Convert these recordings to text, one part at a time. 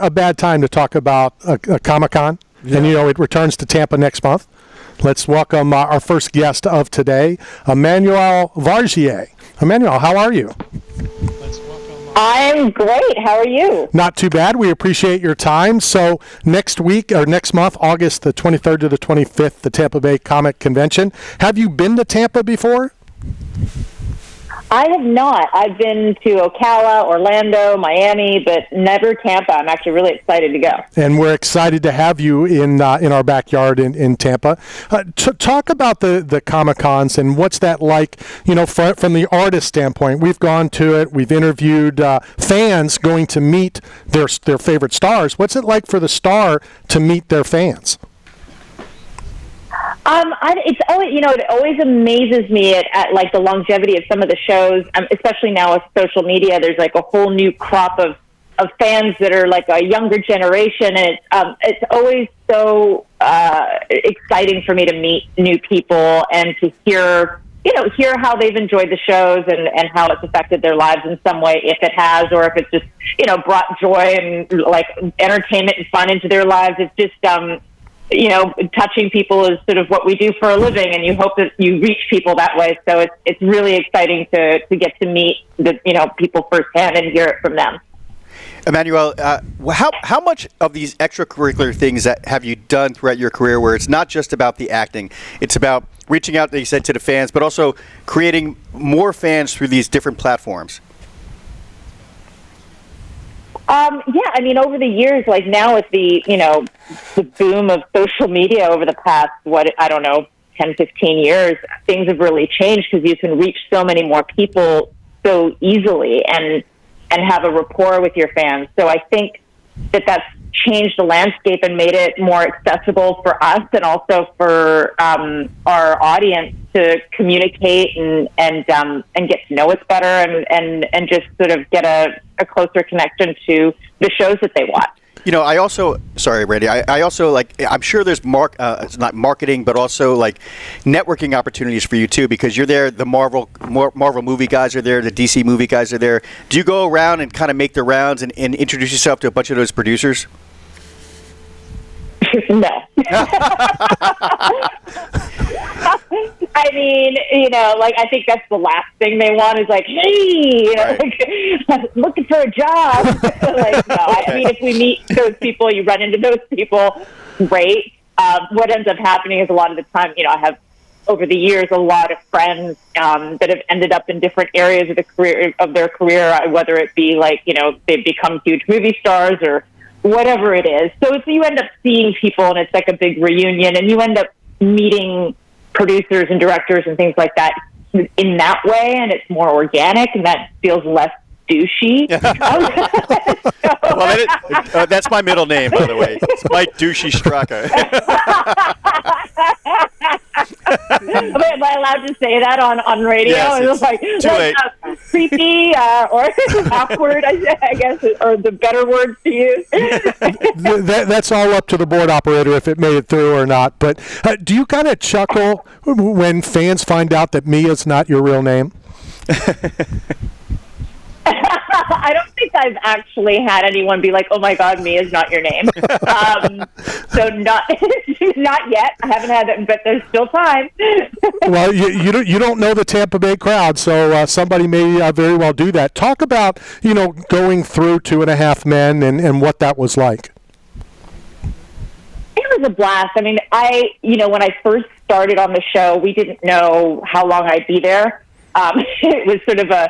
A bad time to talk about a Comic-Con, and it returns to Tampa next month. Let's welcome our first guest of today, Emmanuelle Vaugier. Emmanuelle, how are you? I'm great. How are you? Not too bad. We appreciate your time. So next month, August the 23rd to the 25th, the Tampa Bay Comic Convention. Have you been to Tampa before? I have not. I've been to Ocala, Orlando, Miami, but never Tampa. I'm actually really excited to go. And we're excited to have you in our backyard in Tampa. Talk about the Comic-Cons and what's that like, from the artist standpoint. We've gone to it. We've interviewed fans going to meet their favorite stars. What's it like for the star to meet their fans? It's always, it always amazes me at like the longevity of some of the shows, especially now with social media. There's like a whole new crop of fans that are like a younger generation, and it's always so exciting for me to meet new people and to hear how they've enjoyed the shows and how it's affected their lives in some way, if it has, or if it's just brought joy and like entertainment and fun into their lives. It's just touching people is sort of what we do for a living, and you hope that you reach people that way. So it's really exciting to get to meet the people firsthand and hear it from them. Emmanuelle, how much of these extracurricular things that have you done throughout your career, where it's not just about the acting, it's about reaching out, like you said, to the fans, but also creating more fans through these different platforms? Over the years, like now with the boom of social media over the past, 10, 15 years, things have really changed because you can reach so many more people so easily and have a rapport with your fans. So I think that's changed the landscape and made it more accessible for us and also for our audience to communicate and get to know us better and just sort of get a closer connection to the shows that they watch. I also, sorry, Randy, I also I'm sure there's it's not marketing, but also like networking opportunities for you too, because you're there, the Marvel movie guys are there, the DC movie guys are there. Do you go around and kind of make the rounds and introduce yourself to a bunch of those producers? No. I think that's the last thing they want is like, hey, right. Looking for a job. No. If we meet those people, you run into those people, great. What ends up happening is a lot of the time, I have over the years a lot of friends that have ended up in different areas of their career, whether it be they've become huge movie stars or whatever it is. So you end up seeing people and it's like a big reunion, and you end up meeting producers and directors and things like that in that way, and it's more organic and that feels less douchey. Well, that's my middle name, by the way. It's Mike Douchey Straka. Am I allowed to say that on radio? Yes, it was like too late. Creepy or awkward, I guess, or the better words to use. That's all up to the board operator if it made it through or not. But do you kind of chuckle when fans find out that Mia's not your real name? I don't think I've actually had anyone be like, "Oh my God, Mia's not your name." So not yet. I haven't had that, but there's still time. Well, you don't know the Tampa Bay crowd, so somebody may very well do that. Talk about going through 2.5 Men and what that was like. It was a blast. When I first started on the show, we didn't know how long I'd be there. It was sort of a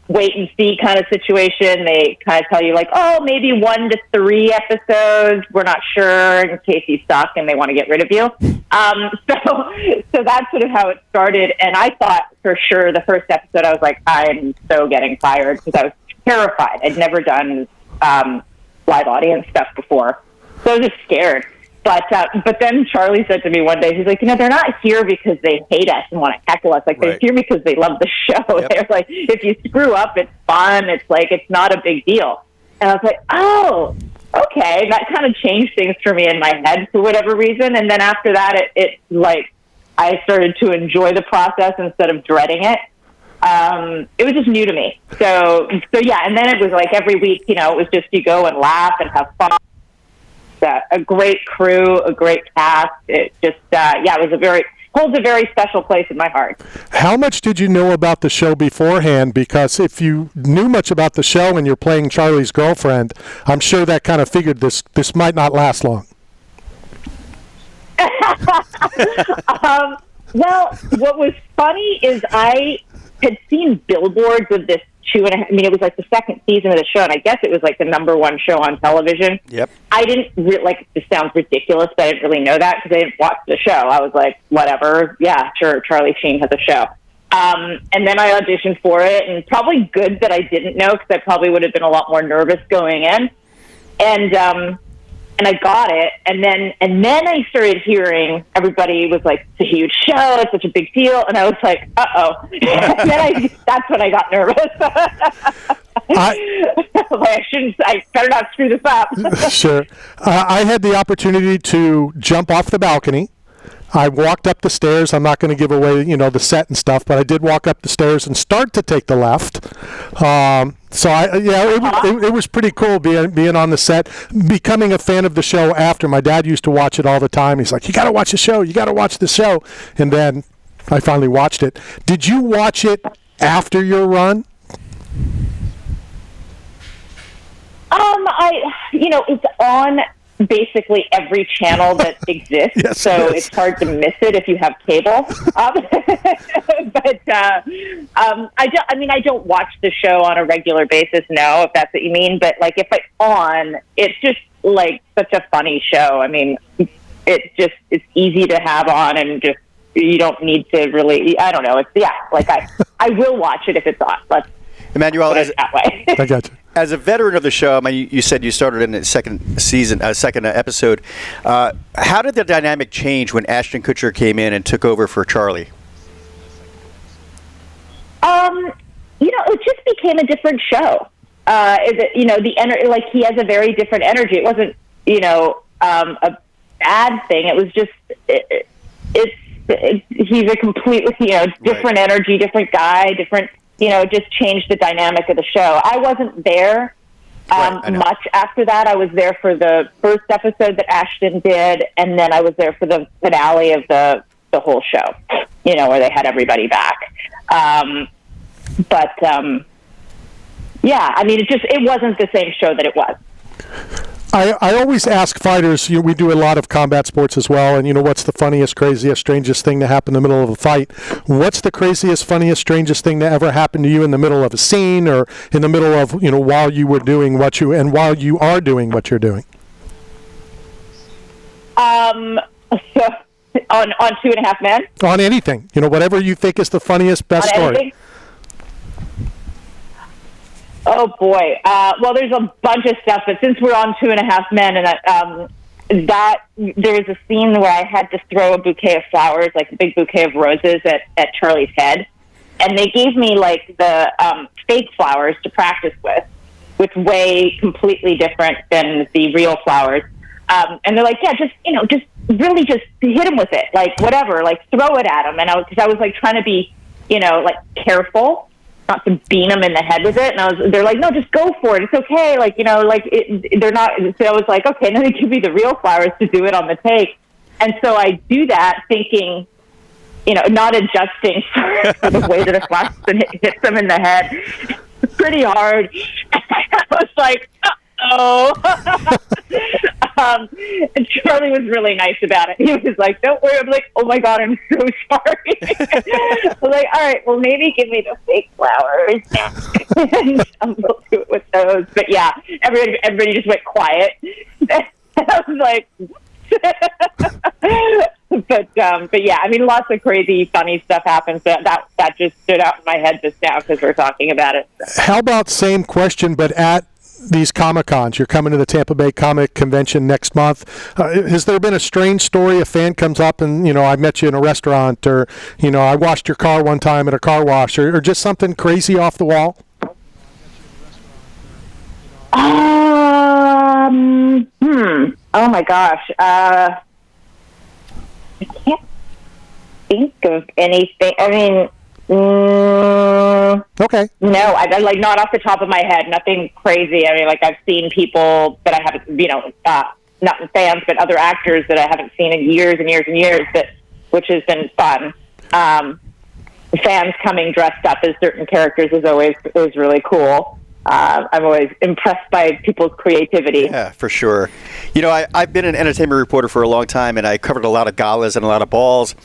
wait and see kind of situation. They kind of tell you maybe 1 to 3 episodes. We're not sure in case you suck and they want to get rid of you. So that's sort of how it started. And I thought for sure the first episode, I was like, I'm so getting fired because I was terrified. I'd never done live audience stuff before. So I was just scared. But then Charlie said to me one day, he's like, they're not here because they hate us and want to heckle us. They're here because they love the show. Yep. They're like, if you screw up, it's fun. It's it's not a big deal. And I was like, oh, okay. That kind of changed things for me in my head for whatever reason. And then after that, I started to enjoy the process instead of dreading it. It was just new to me. So yeah, and then it was like every week, it was just you go and laugh and have fun. A great crew, a great cast. It just, it holds a very special place in my heart. How much did you know about the show beforehand? Because if you knew much about the show and you're playing Charlie's girlfriend, I'm sure that kind of figured this might not last long. Well, what was funny is I had seen billboards of this it was like the second season of the show, and I guess it was like the number one show on television. Yep. I didn't this sounds ridiculous, but I didn't really know that because I didn't watch the show. I was like, whatever, yeah, sure, Charlie Sheen has a show. And then I auditioned for it, and probably good that I didn't know because I probably would have been a lot more nervous going in. And I got it, and then I started hearing everybody was like, "It's a huge show, it's such a big deal," and I was like, "Uh-oh!" And then that's when I got nervous. I better not screw this up. Sure. I had the opportunity to jump off the balcony. I walked up the stairs. I'm not going to give away, the set and stuff, but I did walk up the stairs and start to take the left. It was pretty cool being on the set, becoming a fan of the show after. My dad used to watch it all the time. He's like, "You got to watch the show. You got to watch the show." And then I finally watched it. Did you watch it after your run? It's on basically every channel that exists, yes, so it's hard to miss it if you have cable. I don't watch the show on a regular basis, no, if that's what you mean. But like if it's on, it's just like such a funny show. I mean, it's easy to have on, and just you don't need to really. I don't know. I will watch it if it's on. Let's Emmanuelle, put it that way. I got you. As a veteran of the show, you said you started in the second episode. How did the dynamic change when Ashton Kutcher came in and took over for Charlie? It just became a different show. He has a very different energy. It wasn't, a bad thing. It was just, he's a completely, different energy, different guy, different. Just changed the dynamic of the show. I wasn't there much after that. I was there for the first episode that Ashton did, and then I was there for the finale of the whole show, where they had everybody back. It wasn't the same show that it was. I always ask fighters, we do a lot of combat sports as well, and what's the funniest, craziest, strangest thing to happen in the middle of a fight? What's the craziest, funniest, strangest thing that ever happened to you in the middle of a scene or in the middle of, while you were doing while you are doing what you're doing? So on 2.5 Men? On anything, whatever you think is the funniest, best story. Anything? Oh boy! Well, there's a bunch of stuff, but since we're on 2.5 Men, and there was a scene where I had to throw a bouquet of flowers, like a big bouquet of roses, at Charlie's head, and they gave me like the fake flowers to practice with, which way completely different than the real flowers. And they're like, yeah, just really just hit him with it, like whatever, like throw it at him. And because I was like trying to be, careful not to beat him in the head with it. And they're like, no, just go for it. It's okay. They're not. So I was like, okay, now they give me the real flowers to do it on the take. And so I do that thinking, not adjusting for the way that a flower hits them in the head pretty hard. I was like, and Charlie was really nice about it. He was like, don't worry. I'm like, oh my God, I'm so sorry. I was like, all right, well, maybe give me the fake flowers. And we'll do it with those. But yeah, everybody just went quiet. And I was like, but yeah, lots of crazy, funny stuff happens. But that just stood out in my head just now because we're talking about it. How about same question, but at these Comic-Cons? You're coming to the Tampa Bay Comic Convention next month. Has there been a strange story? A fan comes up and, I met you in a restaurant, or, I washed your car one time at a car wash, or just something crazy off the wall? Oh my gosh. I can't think of anything. Okay. No, I like not off the top of my head. Nothing crazy. I mean, like I've seen people that I haven't, not fans, but other actors that I haven't seen in years and years and years. Which has been fun. Fans coming dressed up as certain characters is really cool. I'm always impressed by people's creativity. Yeah, for sure. I've been an entertainment reporter for a long time, and I covered a lot of galas and a lot of balls.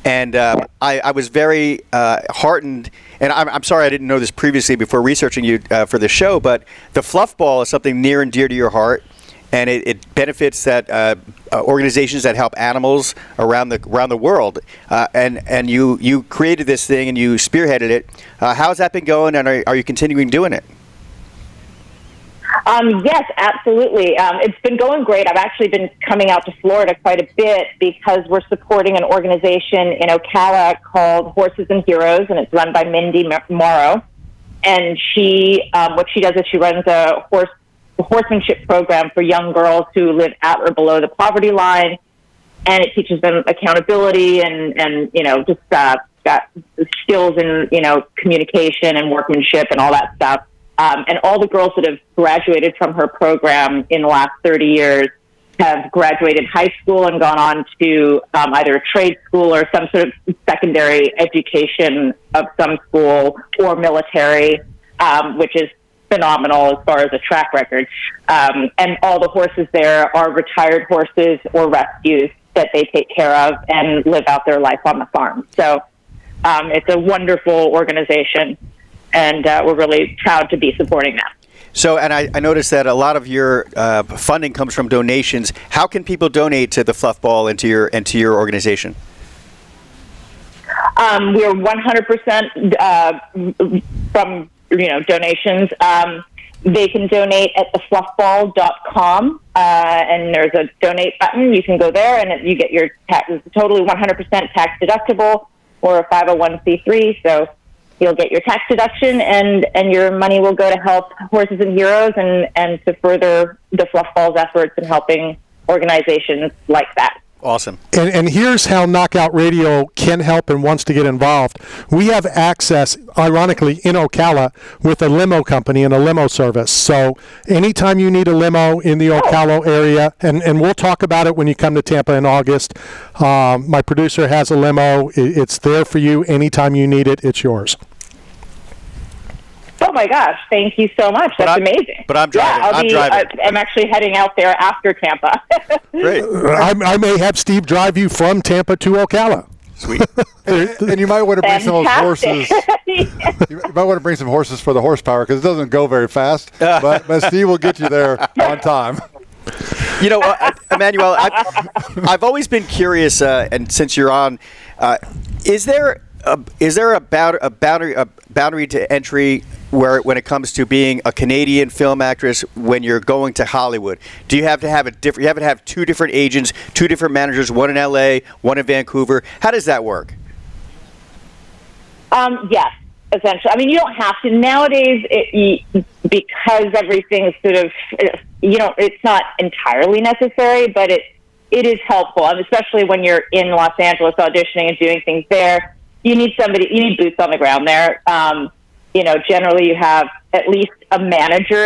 And I was very heartened, and I'm sorry I didn't know this previously before researching you for the show, but the fluff ball is something near and dear to your heart, and it benefits that organizations that help animals around the world. And you created this thing and you spearheaded it. How's that been going, and are you continuing doing it? Yes, absolutely. It's been going great. I've actually been coming out to Florida quite a bit because we're supporting an organization in Ocala called Horses and Heroes, and it's run by Mindy Morrow. And what she does is she runs a horsemanship program for young girls who live at or below the poverty line, and it teaches them accountability and just got skills in communication and workmanship and all that stuff. And all the girls that have graduated from her program in the last 30 years have graduated high school and gone on to either a trade school or some sort of secondary education of some school or military, which is phenomenal as far as a track record. And all the horses there are retired horses or rescues that they take care of and live out their life on the farm. So it's a wonderful organization. And we're really proud to be supporting that. So, and I noticed that a lot of your funding comes from donations. How can people donate to the Fluff Ball and to your organization? We're 100% from donations. They can donate at thefluffball.com, and there's a donate button. You can go there, and you get your tax. It's totally 100% tax deductible, or a 501c3. So you'll get your tax deduction, and your money will go to help Horses and Heroes and to further the Fluff Ball's efforts in helping organizations like that. Awesome. And here's how Knockout Radio can help and wants to get involved. We have access, ironically, in Ocala with a limo company and a limo service. So anytime you need a limo in the Ocala area, and we'll talk about it when you come to Tampa in August, my producer has a limo. It's there for you anytime you need it. It's yours. Oh my gosh! Thank you so much. That's amazing. But I'm driving. Yeah, I'm driving. I'm actually heading out there after Tampa. Great. I may have Steve drive you from Tampa to Ocala. Sweet. And you might want to bring some of those horses. Yeah. You might want to bring some horses for the horsepower because it doesn't go very fast. But Steve will get you there on time. Emmanuelle, I've always been curious, and since you're on, is there a boundary to entry when it comes to being a Canadian film actress when you're going to Hollywood? Do you have to have two different agents, two different managers, one in LA, one in Vancouver? How does that work? Yes, essentially. I mean, you don't have to nowadays because everything's sort of it's not entirely necessary, but it is helpful, and especially when you're in Los Angeles auditioning and doing things there. You need boots on the ground there. Generally you have at least a manager